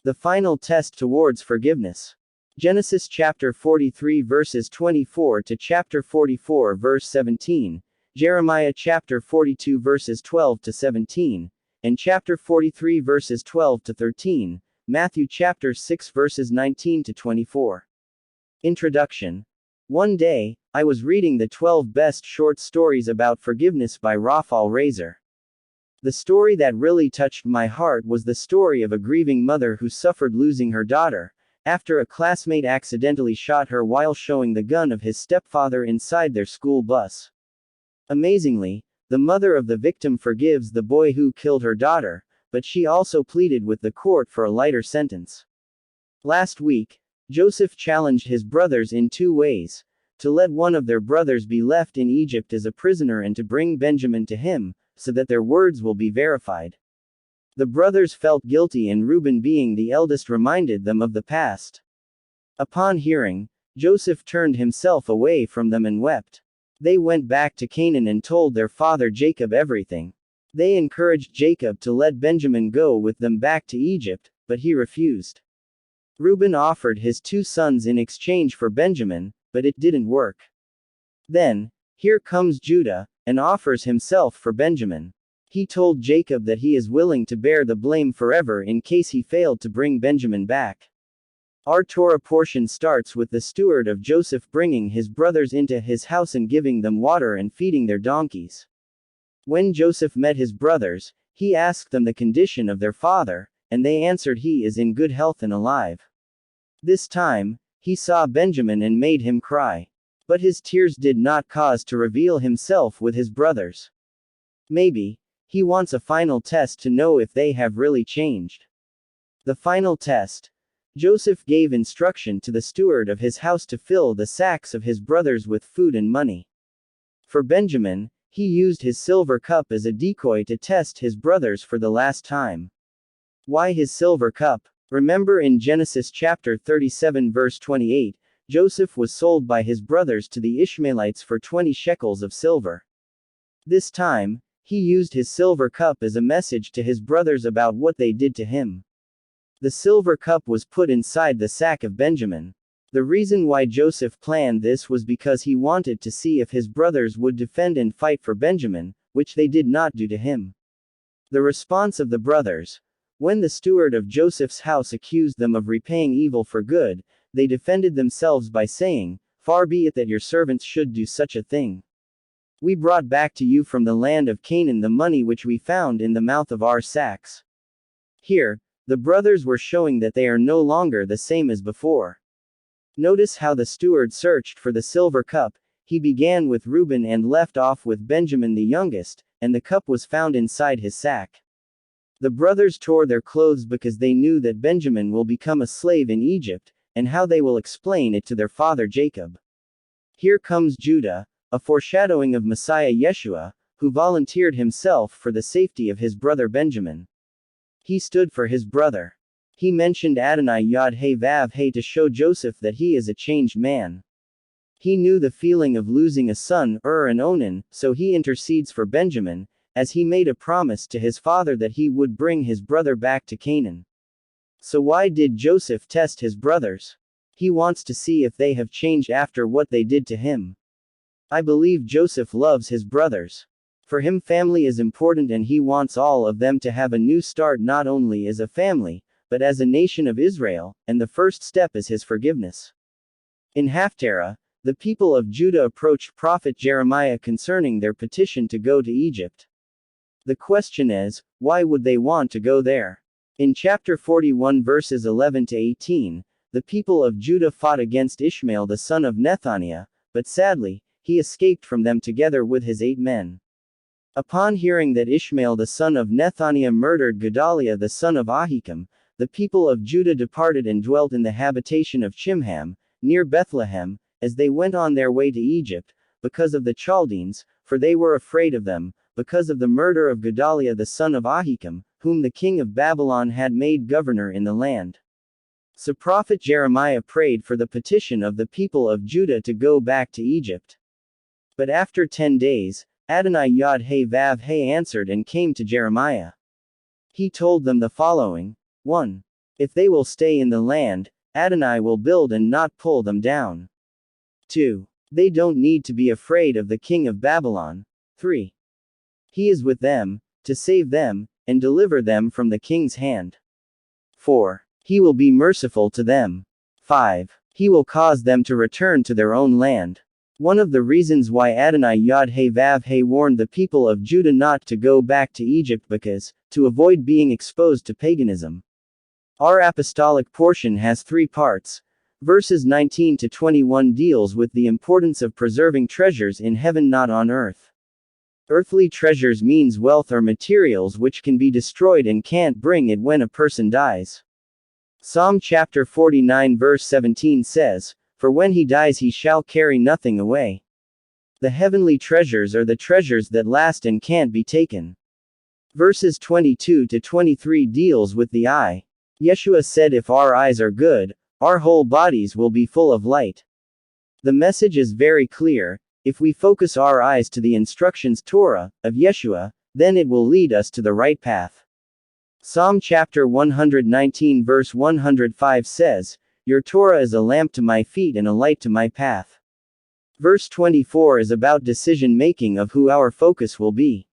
The final test towards forgiveness. Genesis chapter 43 verses 24 to chapter 44 verse 17, Jeremiah chapter 42 verses 12 to 17, and chapter 43 verses 12 to 13, Matthew chapter 6 verses 19 to 24. Introduction. One day, I was reading the 12 best short stories about forgiveness by Rafal Razer. The story that really touched my heart was the story of a grieving mother who suffered losing her daughter, after a classmate accidentally shot her while showing the gun of his stepfather inside their school bus. Amazingly, the mother of the victim forgives the boy who killed her daughter, but she also pleaded with the court for a lighter sentence. Last week, Joseph challenged his brothers in two ways: to let one of their brothers be left in Egypt as a prisoner and to bring Benjamin to him, so that their words will be verified. The brothers felt guilty, and Reuben, being the eldest, reminded them of the past. Upon hearing, Joseph turned himself away from them and wept. They went back to Canaan and told their father Jacob everything. They encouraged Jacob to let Benjamin go with them back to Egypt, but he refused. Reuben offered his two sons in exchange for Benjamin, but it didn't work. Then, here comes Judah, and offers himself for Benjamin. He told Jacob that he is willing to bear the blame forever in case he failed to bring Benjamin back. Our Torah portion starts with the steward of Joseph bringing his brothers into his house and giving them water and feeding their donkeys. When Joseph met his brothers, he asked them the condition of their father, and they answered he is in good health and alive. This time, he saw Benjamin and made him cry. But his tears did not cause to reveal himself with his brothers. Maybe he wants a final test to know if they have really changed. The final test. Joseph gave instruction to the steward of his house to fill the sacks of his brothers with food and money. For Benjamin, he used his silver cup as a decoy to test his brothers for the last time. Why his silver cup? Remember, in Genesis chapter 37 verse 28, Joseph was sold by his brothers to the Ishmaelites for 20 shekels of silver. This time, he used his silver cup as a message to his brothers about what they did to him. The silver cup was put inside the sack of Benjamin. The reason why Joseph planned this was because he wanted to see if his brothers would defend and fight for Benjamin, which they did not do to him. The response of the brothers. When the steward of Joseph's house accused them of repaying evil for good, they defended themselves by saying, "Far be it that your servants should do such a thing. We brought back to you from the land of Canaan the money which we found in the mouth of our sacks." Here, the brothers were showing that they are no longer the same as before. Notice how the steward searched for the silver cup. He began with Reuben and left off with Benjamin the youngest, and the cup was found inside his sack. The brothers tore their clothes because they knew that Benjamin will become a slave in Egypt, and how they will explain it to their father Jacob. Here comes Judah, a foreshadowing of Messiah Yeshua, who volunteered himself for the safety of his brother Benjamin. He stood for his brother. He mentioned Adonai Yod He Vav He to show Joseph that he is a changed man. He knew the feeling of losing a son, and Onan, so he intercedes for Benjamin, as he made a promise to his father that he would bring his brother back to Canaan. So why did Joseph test his brothers? He wants to see if they have changed after what they did to him. I believe Joseph loves his brothers. For him, family is important, and he wants all of them to have a new start, not only as a family, but as a nation of Israel, and the first step is his forgiveness. In Haftarah, the people of Judah approached prophet Jeremiah concerning their petition to go to Egypt. The question is, why would they want to go there? In chapter 41 verses 11 to 18, the people of Judah fought against Ishmael the son of Nethaniah, but sadly, he escaped from them together with his 8 men. Upon hearing that Ishmael the son of Nethaniah murdered Gedaliah the son of Ahikam, the people of Judah departed and dwelt in the habitation of Chimham, near Bethlehem, as they went on their way to Egypt, because of the Chaldeans, for they were afraid of them, because of the murder of Gedaliah the son of Ahikam, whom the king of Babylon had made governor in the land. So prophet Jeremiah prayed for the petition of the people of Judah to go back to Egypt. But after 10 days, Adonai Yod He Vav He answered and came to Jeremiah. He told them the following. 1. If they will stay in the land, Adonai will build and not pull them down. 2. They don't need to be afraid of the king of Babylon. 3. He is with them, to save them, and deliver them from the king's hand. 4. He will be merciful to them. 5. He will cause them to return to their own land. One of the reasons why Adonai Yod-Heh-Vav-Heh warned the people of Judah not to go back to Egypt because, to avoid being exposed to paganism. Our apostolic portion has 3 parts. Verses 19 to 21 deals with the importance of preserving treasures in heaven, not on earth. Earthly treasures means wealth or materials which can be destroyed and can't bring it when a person dies. Psalm chapter 49 verse 17 says, "For when he dies he shall carry nothing away." The heavenly treasures are the treasures that last and can't be taken. Verses 22 to 23 deals with the eye. Yeshua said if our eyes are good, our whole bodies will be full of light. The message is very clear. If we focus our eyes to the instructions Torah of Yeshua, then it will lead us to the right path. Psalm chapter 119 verse 105 says, "Your Torah is a lamp to my feet and a light to my path." Verse 24 is about decision making of who our focus will be.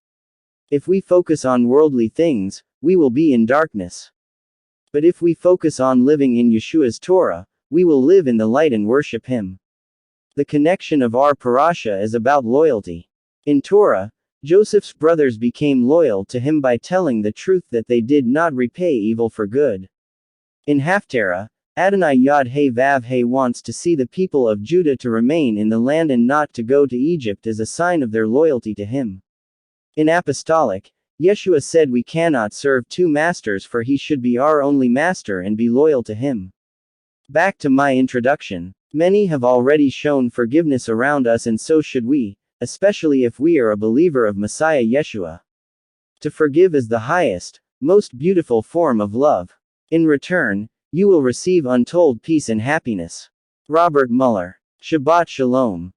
If we focus on worldly things, we will be in darkness. But if we focus on living in Yeshua's Torah, we will live in the light and worship Him. The connection of our parasha is about loyalty. In Torah, Joseph's brothers became loyal to him by telling the truth that they did not repay evil for good. In Haftarah, Adonai Yod-Heh-Vav-Heh wants to see the people of Judah to remain in the land and not to go to Egypt as a sign of their loyalty to him. In Apostolic, Yeshua said we cannot serve 2 masters, for he should be our only master and be loyal to him. Back to my introduction. Many have already shown forgiveness around us, and so should we, especially if we are a believer of Messiah Yeshua. To forgive is the highest, most beautiful form of love. In return, you will receive untold peace and happiness. Robert Muller. Shabbat Shalom.